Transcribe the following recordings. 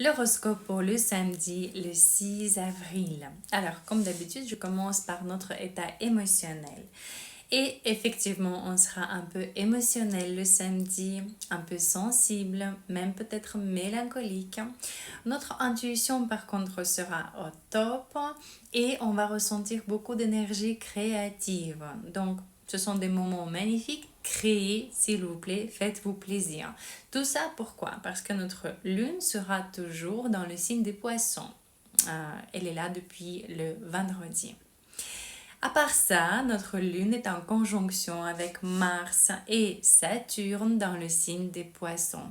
L'horoscope pour le samedi, le 6 avril. Alors, comme d'habitude, je commence par notre état émotionnel. Et effectivement, on sera un peu émotionnel le samedi, un peu sensible, même peut-être mélancolique. Notre intuition, par contre, sera au top et on va ressentir beaucoup d'énergie créative. Donc, ce sont des moments magnifiques. Créez, s'il vous plaît, faites-vous plaisir. Tout ça, pourquoi? Parce que notre lune sera toujours dans le signe des poissons. Elle est là depuis le vendredi. À part ça, notre lune est en conjonction avec Mars et Saturne dans le signe des poissons.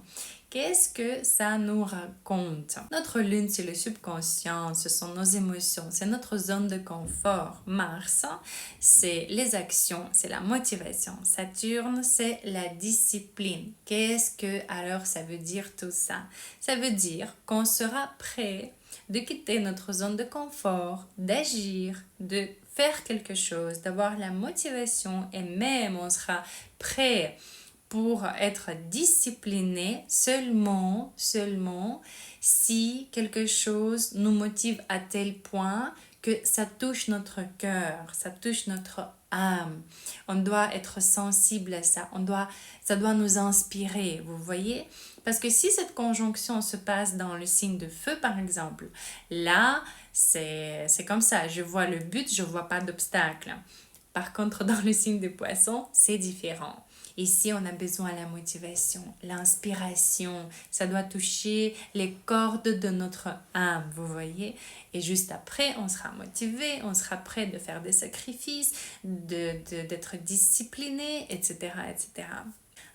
Qu'est-ce que ça nous raconte? Notre lune, c'est le subconscient, ce sont nos émotions, c'est notre zone de confort. Mars, c'est les actions, c'est la motivation. Saturne, c'est la discipline. Qu'est-ce que alors ça veut dire tout ça? Ça veut dire qu'on sera prêt de quitter notre zone de confort, d'agir, de faire quelque chose, d'avoir la motivation et même on sera prêt pour être discipliné seulement si quelque chose nous motive à tel point que ça touche notre cœur, ça touche notre âme. On doit être sensible à ça, ça doit nous inspirer, vous voyez? Parce que si cette conjonction se passe dans le signe de feu, par exemple, là, c'est comme ça, je vois le but, je vois pas d'obstacle. Par contre, dans le signe des poissons, c'est différent. Ici, on a besoin de la motivation, l'inspiration. Ça doit toucher les cordes de notre âme, vous voyez. Et juste après, on sera motivé, on sera prêt de faire des sacrifices, d'être discipliné, etc., etc.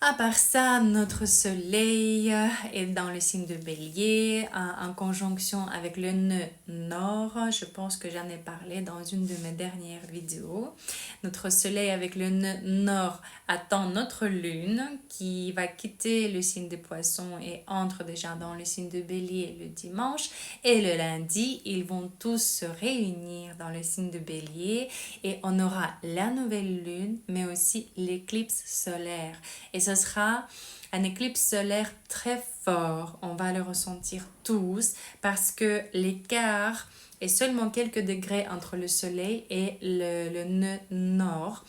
À part ça, notre soleil est dans le signe de Bélier, en conjonction avec le nœud nord. Je pense que j'en ai parlé dans une de mes dernières vidéos. Notre soleil avec le nœud nord attend notre lune qui va quitter le signe des poissons et entre déjà dans le signe de Bélier le dimanche. Et le lundi, ils vont tous se réunir dans le signe de Bélier et on aura la nouvelle lune, mais aussi l'éclipse solaire. Et ce sera un éclipse solaire très fort. On va le ressentir tous parce que l'écart est seulement quelques degrés entre le soleil et le nœud nord.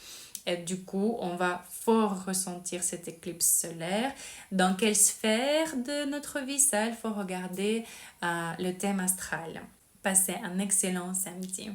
Et du coup, on va fort ressentir cette éclipse solaire. Dans quelle sphère de notre vie ça? Il faut regarder le thème astral. Passez un excellent samedi.